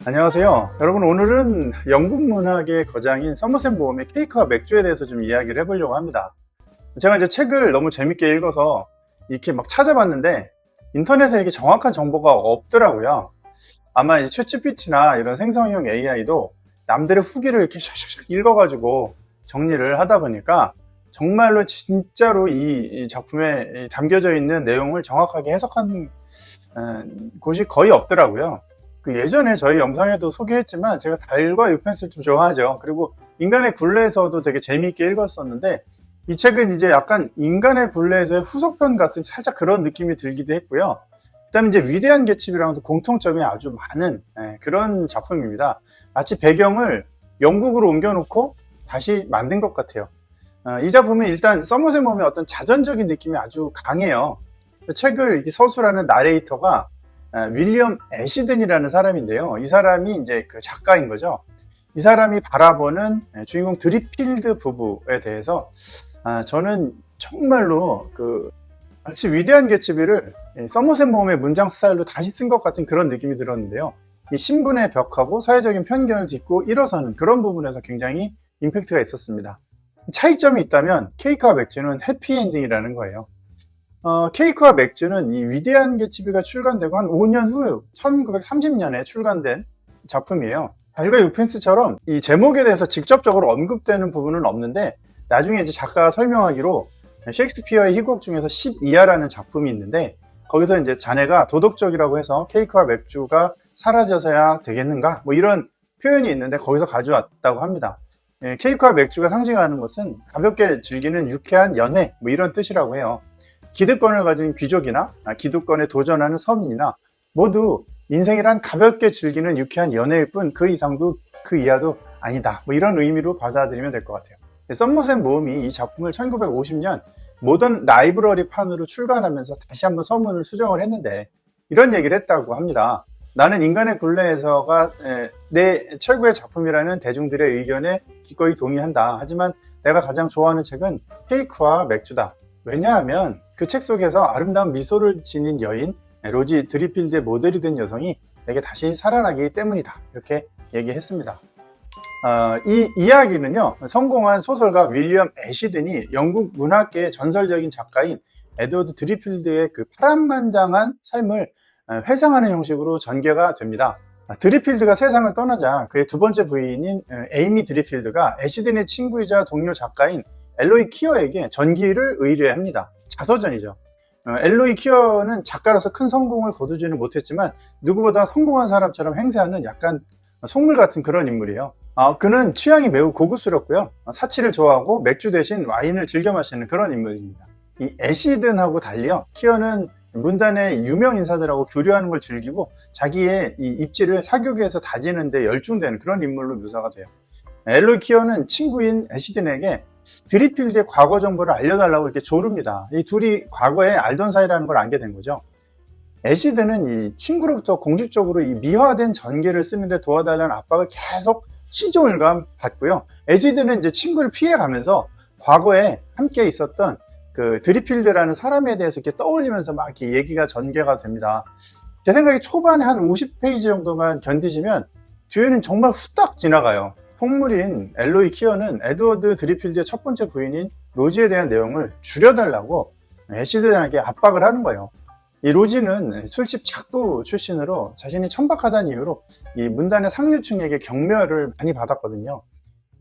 안녕하세요. 여러분, 오늘은 영국 문학의 거장인 서머셋 모험의 케이크와 맥주에 대해서 좀 이야기를 해보려고 합니다. 제가 이제 책을 너무 재밌게 읽어서 이렇게 막 찾아봤는데 인터넷에 이렇게 정확한 정보가 없더라고요. 아마 이제 챗GPT나 이런 생성형 AI도 남들의 후기를 이렇게 샥샥샥 읽어가지고 정리를 하다 보니까 정말로 진짜로 이 작품에 담겨져 있는 내용을 정확하게 해석한 곳이 거의 없더라고요. 그 예전에 저희 영상에도 소개했지만 제가 달과 유펜스를 좀 좋아하죠. 그리고 인간의 굴레에서도 되게 재미있게 읽었었는데 이 책은 이제 약간 인간의 굴레에서의 후속편 같은 살짝 그런 느낌이 들기도 했고요. 그다음에 이제 위대한 개츠비랑도 공통점이 아주 많은 그런 작품입니다. 마치 배경을 영국으로 옮겨놓고 다시 만든 것 같아요. 이 작품은 일단 서머셋 모험의 어떤 자전적인 느낌이 아주 강해요. 책을 이렇게 서술하는 나레이터가 윌리엄 애시든이라는 사람인데요. 이 사람이 이제 그 작가인 거죠. 이 사람이 바라보는 주인공 드리필드 부부에 대해서 저는 정말로 마치 위대한 개츠비를 서머셋 모험의 문장 스타일로 다시 쓴 것 같은 그런 느낌이 들었는데요. 이 신분의 벽하고 사회적인 편견을 딛고 일어서는 그런 부분에서 굉장히 임팩트가 있었습니다. 차이점이 있다면 케이크와 맥주는 해피엔딩이라는 거예요. 케이크와 맥주는 이 위대한 개츠비가 출간되고 한 5년 후 1930년에 출간된 작품이에요. 달과 유펜스처럼 이 제목에 대해서 직접적으로 언급되는 부분은 없는데 나중에 이제 작가가 설명하기로 셰익스피어의 희곡 중에서 12화라는 작품이 있는데 거기서 이제 자네가 도덕적이라고 해서 케이크와 맥주가 사라져서야 되겠는가? 뭐 이런 표현이 있는데 거기서 가져왔다고 합니다. 케이크와 맥주가 상징하는 것은 가볍게 즐기는 유쾌한 연애 뭐 이런 뜻이라고 해요. 기득권을 가진 귀족이나 기득권에 도전하는 서민이나 모두 인생이란 가볍게 즐기는 유쾌한 연애일 뿐 그 이상도 그 이하도 아니다. 뭐 이런 의미로 받아들이면 될 것 같아요. 서머셋 모험이 이 작품을 1950년 모던 라이브러리 판으로 출간하면서 다시 한번 서문을 수정을 했는데 이런 얘기를 했다고 합니다. 나는 인간의 굴레에서가 내 최고의 작품이라는 대중들의 의견에 기꺼이 동의한다. 하지만 내가 가장 좋아하는 책은 케이크와 맥주다. 왜냐하면 그 책 속에서 아름다운 미소를 지닌 여인 로지 드리필드의 모델이 된 여성이 내게 다시 살아나기 때문이다. 이렇게 얘기했습니다. 이 이야기는요, 성공한 소설가 윌리엄 애시든이 영국 문학계의 전설적인 작가인 에드워드 드리필드의 그 파란만장한 삶을 회상하는 형식으로 전개가 됩니다. 드리필드가 세상을 떠나자 그의 두 번째 부인인 에이미 드리필드가 애시든의 친구이자 동료 작가인 엘로이 키어에게 전기를 의뢰합니다. 자서전이죠. 엘로이 키어는 작가로서 큰 성공을 거두지는 못했지만 누구보다 성공한 사람처럼 행세하는 약간 속물 같은 그런 인물이에요. 그는 취향이 매우 고급스럽고요. 사치를 좋아하고 맥주 대신 와인을 즐겨 마시는 그런 인물입니다. 이 애시든하고 달리요. 키어는 문단의 유명 인사들하고 교류하는 걸 즐기고 자기의 이 입지를 사교계에서 다지는 데 열중되는 그런 인물로 묘사가 돼요. 엘로이 키어는 친구인 애시든에게 드리필드의 과거 정보를 알려달라고 이렇게 조릅니다. 이 둘이 과거에 알던 사이라는 걸 알게 된 거죠. 애시든은 이 친구로부터 공식적으로 이 미화된 전기를 쓰는데 도와달라는 압박을 계속 시종일관 받고요. 애시든은 이제 친구를 피해가면서 과거에 함께 있었던 그 드리필드라는 사람에 대해서 이렇게 떠올리면서 막 이렇게 얘기가 전개가 됩니다. 제 생각에 초반에 한 50페이지 정도만 견디시면 뒤에는 정말 후딱 지나가요. 속물인 엘로이 키어는 에드워드 드리필드의 첫 번째 부인인 로지에 대한 내용을 줄여달라고 애시든에게 압박을 하는 거예요. 이 로지는 술집 작부 출신으로 자신이 천박하다는 이유로 이 문단의 상류층에게 경멸을 많이 받았거든요.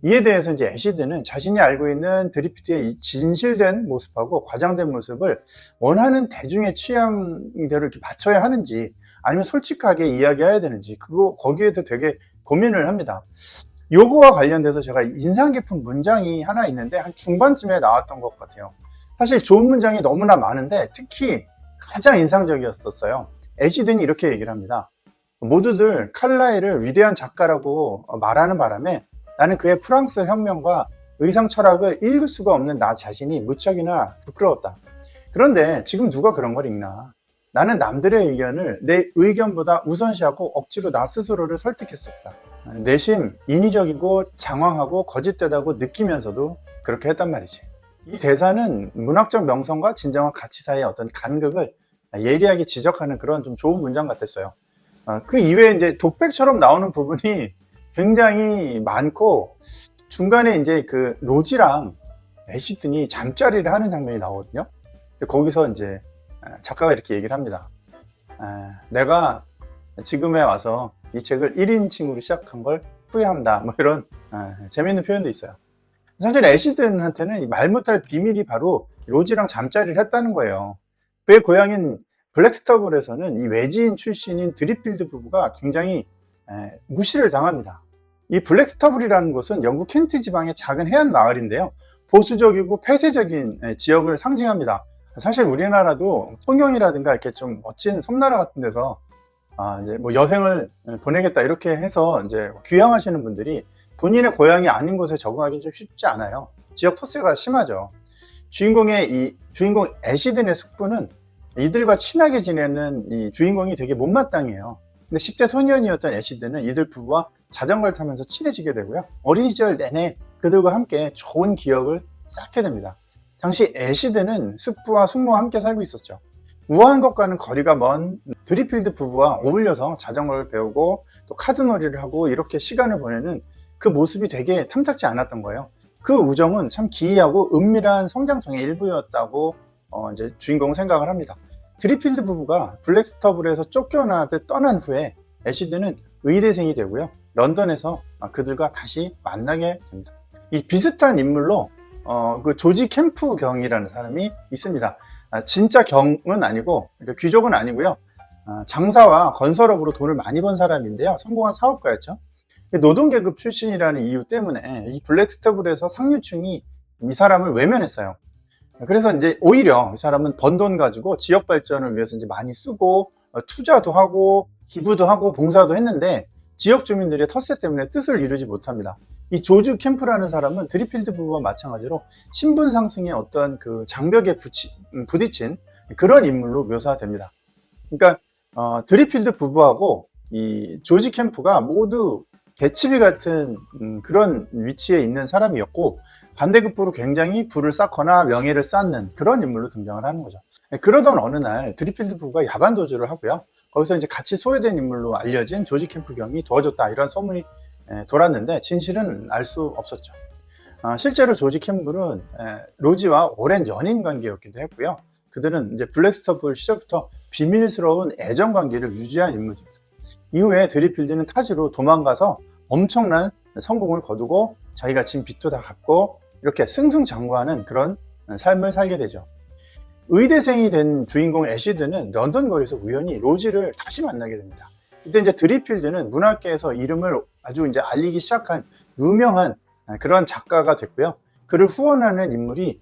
이에 대해서 이제 애시든은 자신이 알고 있는 드리필드의 이 진실된 모습하고 과장된 모습을 원하는 대중의 취향대로 이렇게 맞춰야 하는지 아니면 솔직하게 이야기해야 되는지 거기에서 되게 고민을 합니다. 요거와 관련돼서 제가 인상 깊은 문장이 하나 있는데 한 중반쯤에 나왔던 것 같아요. 사실 좋은 문장이 너무나 많은데 특히 가장 인상적이었었어요. 애시든이 이렇게 얘기를 합니다. 모두들 칼라일을 위대한 작가라고 말하는 바람에 나는 그의 프랑스 혁명과 의상 철학을 읽을 수가 없는 나 자신이 무척이나 부끄러웠다. 그런데 지금 누가 그런 걸 읽나? 나는 남들의 의견을 내 의견보다 우선시하고 억지로 나 스스로를 설득했었다. 내심 인위적이고 장황하고 거짓되다고 느끼면서도 그렇게 했단 말이지. 이 대사는 문학적 명성과 진정한 가치 사이의 어떤 간극을 예리하게 지적하는 그런 좀 좋은 문장 같았어요. 그 이외에 이제 독백처럼 나오는 부분이 굉장히 많고, 중간에 이제 그 로지랑 애시든이 잠자리를 하는 장면이 나오거든요. 거기서 이제 작가가 이렇게 얘기를 합니다. 내가 지금에 와서 이 책을 1인칭으로 시작한 걸 후회한다. 뭐 이런 재미있는 표현도 있어요. 사실 애시든한테는 말 못할 비밀이 바로 로지랑 잠자리를 했다는 거예요. 그의 고향인 블랙스터블에서는 이 외지인 출신인 드리필드 부부가 굉장히 무시를 당합니다. 이 블랙스터블이라는 곳은 영국 켄트 지방의 작은 해안 마을인데요. 보수적이고 폐쇄적인 지역을 상징합니다. 사실 우리나라도 통영이라든가 이렇게 좀 멋진 섬나라 같은 데서 이제 뭐 여생을 보내겠다 이렇게 해서 이제 귀향하시는 분들이 본인의 고향이 아닌 곳에 적응하기는 좀 쉽지 않아요. 지역 터세가 심하죠. 주인공 애시든의 숙부는 이들과 친하게 지내는 이 주인공이 되게 못마땅해요. 근데 10대 소년이었던 애시든은 이들 부부와 자전거를 타면서 친해지게 되고요. 어린 시절 내내 그들과 함께 좋은 기억을 쌓게 됩니다. 당시 애시든은 숙부와 숙모와 함께 살고 있었죠. 우아한 것과는 거리가 먼 드리필드 부부와 어울려서 자전거를 배우고 또 카드놀이를 하고 이렇게 시간을 보내는 그 모습이 되게 탐탁지 않았던 거예요. 그 우정은 참 기이하고 은밀한 성장통의 일부였다고 이제 주인공은 생각을 합니다. 드리필드 부부가 블랙스터블에서 쫓겨나듯 떠난 후에 애시든은 의대생이 되고요. 런던에서 그들과 다시 만나게 됩니다. 이 비슷한 인물로 그 조지 캠프 경이라는 사람이 있습니다. 진짜 경은 아니고 귀족은 아니고요. 장사와 건설업으로 돈을 많이 번 사람인데요. 성공한 사업가였죠. 노동계급 출신이라는 이유 때문에 이 블랙스터블에서 상류층이 이 사람을 외면했어요. 그래서 이제 오히려 이 사람은 번 돈 가지고 지역 발전을 위해서 이제 많이 쓰고 투자도 하고 기부도 하고 봉사도 했는데 지역 주민들의 텃세 때문에 뜻을 이루지 못합니다. 이 조지 캠프라는 사람은 드리필드 부부와 마찬가지로 신분 상승의 어떤 그 장벽에 부딪힌 그런 인물로 묘사됩니다. 그러니까 드리필드 부부하고 이 조지 캠프가 모두 개츠비 같은 그런 위치에 있는 사람이었고 반대급부로 굉장히 부를 쌓거나 명예를 쌓는 그런 인물로 등장을 하는 거죠. 그러던 어느 날 드리필드 부부가 야반 도주를 하고요. 거기서 이제 같이 소외된 인물로 알려진 조지 캠프 경이 도와줬다 이런 소문이 돌았는데 진실은 알 수 없었죠. 실제로 조지 캠프는 로지와 오랜 연인 관계였기도 했고요. 그들은 이제 블랙스터블 시절부터 비밀스러운 애정 관계를 유지한 인물입니다. 이후에 드리필드는 타지로 도망가서 엄청난 성공을 거두고 자기가 진 빚도 다 갚고 이렇게 승승장구하는 그런 삶을 살게 되죠. 의대생이 된 주인공 애시드는 런던 거리에서 우연히 로지를 다시 만나게 됩니다. 이때 이제 드리필드는 문학계에서 이름을 아주 이제 알리기 시작한 유명한 그런 작가가 됐고요. 그를 후원하는 인물이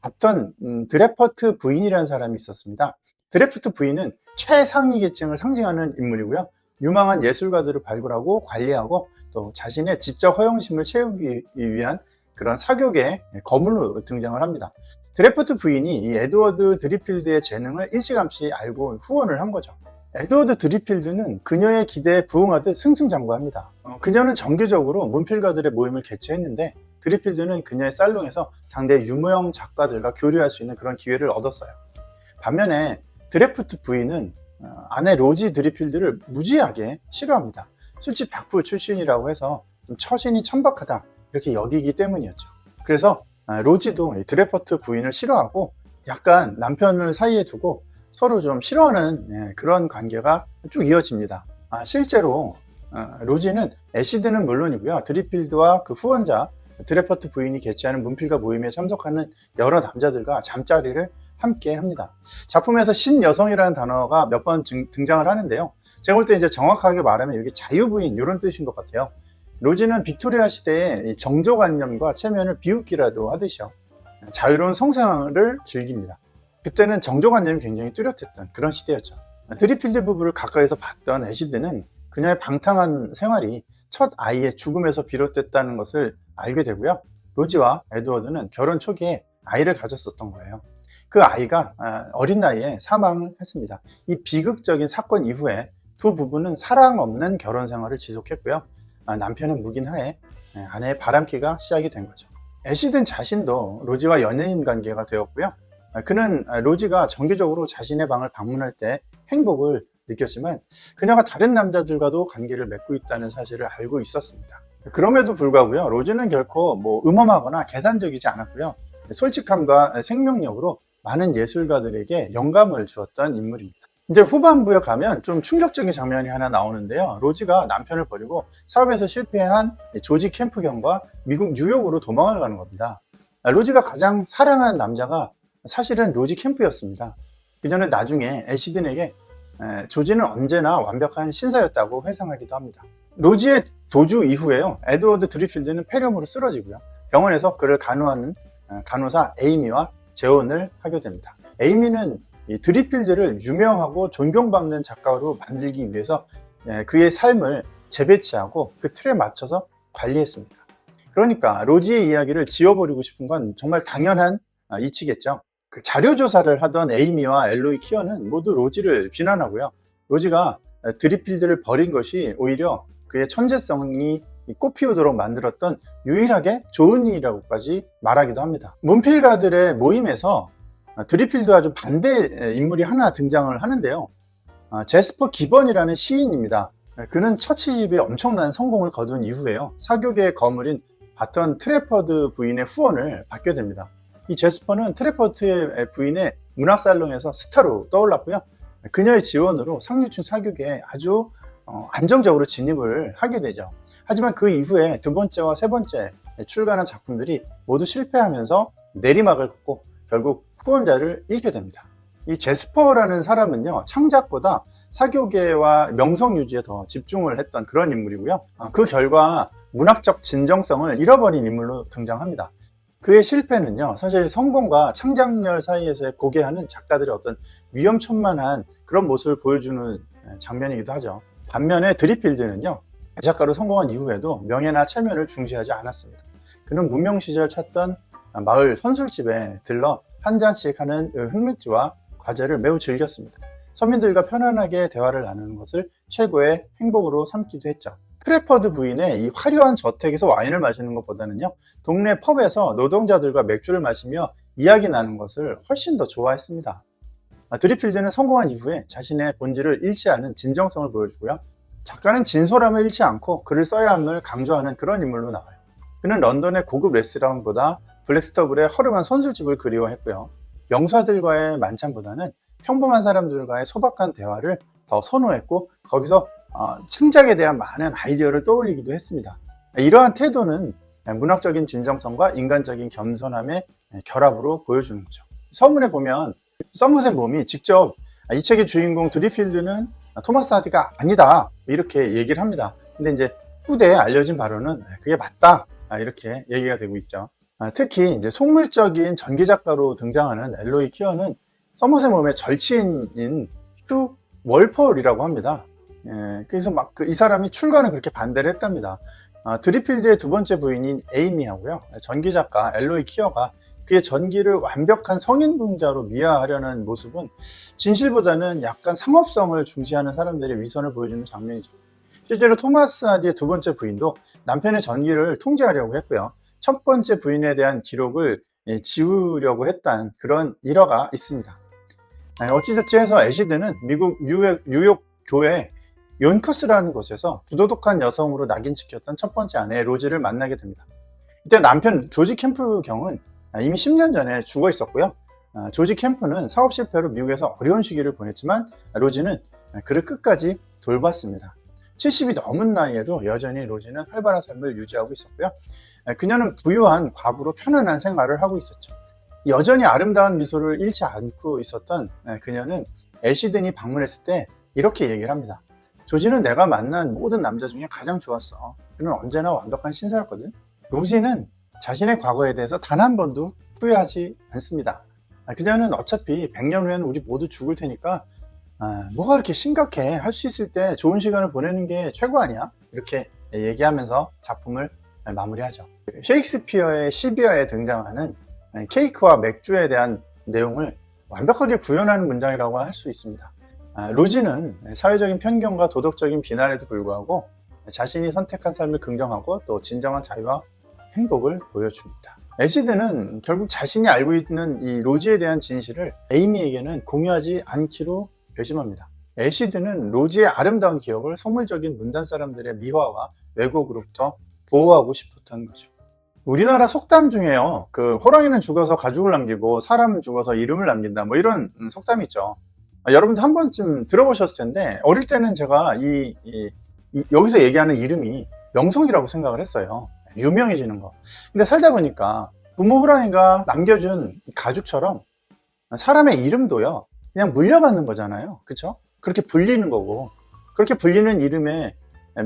닥턴 드래퍼트 부인이라는 사람이 있었습니다. 드래프트 부인은 최상위 계층을 상징하는 인물이고요. 유망한 예술가들을 발굴하고 관리하고 또 자신의 지적 허영심을 채우기 위한 그런 사교계의 거물로 등장을 합니다. 드래프트 부인이 이 에드워드 드리필드의 재능을 일찌감치 알고 후원을 한 거죠. 에드워드 드리필드는 그녀의 기대에 부응하듯 승승장구합니다. 그녀는 정기적으로 문필가들의 모임을 개최했는데 드리필드는 그녀의 살롱에서 당대 유명 작가들과 교류할 수 있는 그런 기회를 얻었어요. 반면에 드래프트 부인은 아내 로지 드리필드를 무지하게 싫어합니다. 술집 박부 출신이라고 해서 좀 처신이 천박하다 이렇게 여기기 때문이었죠. 그래서 로지도 드래프트 부인을 싫어하고 약간 남편을 사이에 두고 서로 좀 싫어하는 그런 관계가 쭉 이어집니다. 실제로 로지는 애시드는 물론이고요. 드리필드와 그 후원자 드래퍼트 부인이 개최하는 문필가 모임에 참석하는 여러 남자들과 잠자리를 함께 합니다. 작품에서 신여성이라는 단어가 몇 번 등장을 하는데요. 제가 볼 때 이제 정확하게 말하면 이게 자유부인 이런 뜻인 것 같아요. 로지는 빅토리아 시대의 정조관념과 체면을 비웃기라도 하듯이요. 자유로운 성생활을 즐깁니다. 그때는 정조관념이 굉장히 뚜렷했던 그런 시대였죠. 드리필드 부부를 가까이서 봤던 애시드는 그녀의 방탕한 생활이 첫 아이의 죽음에서 비롯됐다는 것을 알게 되고요. 로지와 에드워드는 결혼 초기에 아이를 가졌었던 거예요. 그 아이가 어린 나이에 사망을 했습니다. 이 비극적인 사건 이후에 두 부부는 사랑 없는 결혼 생활을 지속했고요. 남편은 묵인하에 아내의 바람기가 시작이 된 거죠. 애시든 자신도 로지와 연예인 관계가 되었고요. 그는 로지가 정기적으로 자신의 방을 방문할 때 행복을 느꼈지만 그녀가 다른 남자들과도 관계를 맺고 있다는 사실을 알고 있었습니다. 그럼에도 불구하고요, 로즈는 결코 음험하거나 계산적이지 않았고요. 솔직함과 생명력으로 많은 예술가들에게 영감을 주었던 인물입니다. 이제 후반부에 가면 좀 충격적인 장면이 하나 나오는데요. 로즈가 남편을 버리고 사업에서 실패한 조지 캠프경과 미국 뉴욕으로 도망을 가는 겁니다. 로즈가 가장 사랑하는 남자가 사실은 로지 캠프였습니다. 그녀는 나중에 애시든에게 조지는 언제나 완벽한 신사였다고 회상하기도 합니다. 로지의 도주 이후에요, 에드워드 드리필드는 폐렴으로 쓰러지고요. 병원에서 그를 간호하는 간호사 에이미와 재혼을 하게 됩니다. 에이미는 이 드리필드를 유명하고 존경받는 작가로 만들기 위해서 그의 삶을 재배치하고 그 틀에 맞춰서 관리했습니다. 그러니까 로지의 이야기를 지워버리고 싶은 건 정말 당연한 이치겠죠. 그 자료조사를 하던 에이미와 엘로이 키어는 모두 로지를 비난하고요. 로지가 드리필드를 버린 것이 오히려 그의 천재성이 꽃피우도록 만들었던 유일하게 좋은 일이라고까지 말하기도 합니다. 문필가들의 모임에서 드리필드와 좀 반대 인물이 하나 등장을 하는데요. 제스퍼 기번이라는 시인입니다. 그는 처치집에 엄청난 성공을 거둔 이후에요, 사교계의 거물인 바턴 트래퍼드 부인의 후원을 받게 됩니다. 이 제스퍼는 트래퍼드의 부인의 문학살롱에서 스타로 떠올랐고요. 그녀의 지원으로 상류층 사교계에 아주 안정적으로 진입을 하게 되죠. 하지만 그 이후에 두 번째와 세 번째 출간한 작품들이 모두 실패하면서 내리막을 걷고 결국 후원자를 잃게 됩니다. 이 제스퍼라는 사람은요, 창작보다 사교계와 명성 유지에 더 집중을 했던 그런 인물이고요. 그 결과 문학적 진정성을 잃어버린 인물로 등장합니다. 그의 실패는요, 사실 성공과 창작열 사이에서의 고개하는 작가들의 어떤 위험천만한 그런 모습을 보여주는 장면이기도 하죠. 반면에 드리필드는요, 작가로 성공한 이후에도 명예나 체면을 중시하지 않았습니다. 그는 무명 시절 찾던 마을 선술집에 들러 한 잔씩 하는 흑맥주와 과자를 매우 즐겼습니다. 서민들과 편안하게 대화를 나누는 것을 최고의 행복으로 삼기도 했죠. 트래퍼드 부인의 이 화려한 저택에서 와인을 마시는 것보다는요, 동네 펍에서 노동자들과 맥주를 마시며 이야기 나누는 것을 훨씬 더 좋아했습니다. 드리필드는 성공한 이후에 자신의 본질을 잃지 않은 진정성을 보여주고요. 작가는 진솔함을 잃지 않고 글을 써야 함을 강조하는 그런 인물로 나와요. 그는 런던의 고급 레스토랑보다 블랙스터블의 허름한 선술집을 그리워했고요. 명사들과의 만찬보다는 평범한 사람들과의 소박한 대화를 더 선호했고, 거기서 창작에 대한 많은 아이디어를 떠올리기도 했습니다. 이러한 태도는 문학적인 진정성과 인간적인 겸손함의 결합으로 보여주는 거죠. 서문에 보면 서머셋 몬이 직접 이 책의 주인공 드리필드는 토마스 하디가 아니다 이렇게 얘기를 합니다. 근데 이제 후대에 알려진 바로는 그게 맞다 이렇게 얘기가 되고 있죠. 특히 이제 속물적인 전기작가로 등장하는 엘로이 키어는 서머셋 몬의 절친인 휴 월펄이라고 합니다. 그래서 이 사람이 출간을 그렇게 반대를 했답니다. 드리필드의 두 번째 부인인 에이미하고요, 전기작가 엘로이 키어가 그의 전기를 완벽한 성인공자로 미화하려는 모습은 진실보다는 약간 상업성을 중시하는 사람들의 위선을 보여주는 장면이죠. 실제로 토마스 하디의 두 번째 부인도 남편의 전기를 통제하려고 했고요, 첫 번째 부인에 대한 기록을 지우려고 했다는 그런 일화가 있습니다. 어찌저찌 해서 애시드는 미국 뉴욕 교회 요커스라는 곳에서 부도덕한 여성으로 낙인 찍혔던 첫 번째 아내 로지를 만나게 됩니다. 이때 남편 조지 캠프 경은 이미 10년 전에 죽어 있었고요. 조지 캠프는 사업 실패로 미국에서 어려운 시기를 보냈지만 로지는 그를 끝까지 돌봤습니다. 70이 넘은 나이에도 여전히 로지는 활발한 삶을 유지하고 있었고요. 그녀는 부유한 과부로 편안한 생활을 하고 있었죠. 여전히 아름다운 미소를 잃지 않고 있었던 그녀는 애시든이 방문했을 때 이렇게 얘기를 합니다. 조지는 내가 만난 모든 남자 중에 가장 좋았어. 그는 언제나 완벽한 신사였거든. 로지는 자신의 과거에 대해서 단 한 번도 후회하지 않습니다. 그녀는 어차피 100년 후에는 우리 모두 죽을 테니까 뭐가 그렇게 심각해. 할 수 있을 때 좋은 시간을 보내는 게 최고 아니야? 이렇게 얘기하면서 작품을 마무리하죠. 셰익스피어의 시비아에 등장하는 케이크와 맥주에 대한 내용을 완벽하게 구현하는 문장이라고 할 수 있습니다. 로지는 사회적인 편견과 도덕적인 비난에도 불구하고 자신이 선택한 삶을 긍정하고 또 진정한 자유와 행복을 보여줍니다. 애시드는 결국 자신이 알고 있는 이 로지에 대한 진실을 에이미에게는 공유하지 않기로 결심합니다. 애시드는 로즈의 아름다운 기억을 속물적인 문단 사람들의 미화와 왜곡으로부터 보호하고 싶었던 거죠. 우리나라 속담 중에요. 그 호랑이는 죽어서 가죽을 남기고 사람은 죽어서 이름을 남긴다. 뭐 이런 속담이 있죠. 여러분도 한 번쯤 들어보셨을 텐데 어릴 때는 제가 여기서 얘기하는 이름이 명성이라고 생각을 했어요. 유명해지는 거. 근데 살다 보니까 부모 호랑이가 남겨준 가죽처럼 사람의 이름도요. 그냥 물려받는 거잖아요. 그쵸? 그렇게 불리는 거고 그렇게 불리는 이름에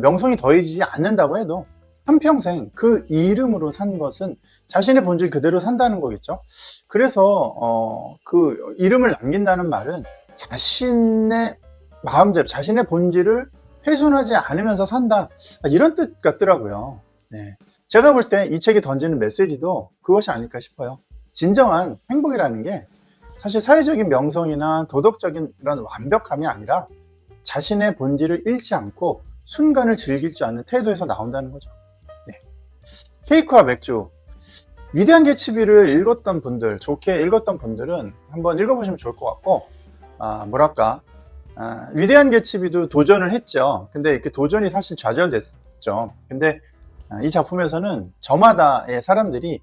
명성이 더해지지 않는다고 해도 한평생 그 이름으로 산 것은 자신의 본질 그대로 산다는 거겠죠. 그래서 그 이름을 남긴다는 말은 자신의 마음대로 자신의 본질을 훼손하지 않으면서 산다, 이런 뜻 같더라고요. 네. 제가 볼 때 이 책이 던지는 메시지도 그것이 아닐까 싶어요. 진정한 행복이라는 게 사실 사회적인 명성이나 도덕적인 이런 완벽함이 아니라 자신의 본질을 잃지 않고 순간을 즐길 줄 아는 태도에서 나온다는 거죠. 네. 케이크와 맥주, 위대한 개츠비를 읽었던 분들, 좋게 읽었던 분들은 한번 읽어보시면 좋을 것 같고, 위대한 개츠비도 도전을 했죠. 근데 그 도전이 사실 좌절됐죠. 근데 이 작품에서는 저마다의 사람들이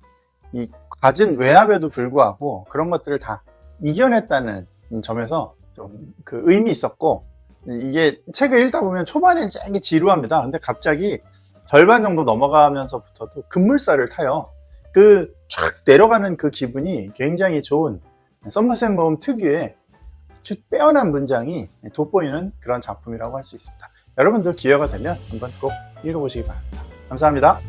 이 갖은 외압에도 불구하고 그런 것들을 다 이겨냈다는 점에서 좀 그 의미 있었고, 이게 책을 읽다 보면 초반에 되게 지루합니다. 근데 갑자기 절반 정도 넘어가면서부터도 급물살을 타요. 그 쫙 내려가는 그 기분이 굉장히 좋은 썸머셋 모험 특유의 아주 빼어난 문장이 돋보이는 그런 작품이라고 할 수 있습니다. 여러분들 기회가 되면 한번 꼭 읽어보시기 바랍니다. 감사합니다.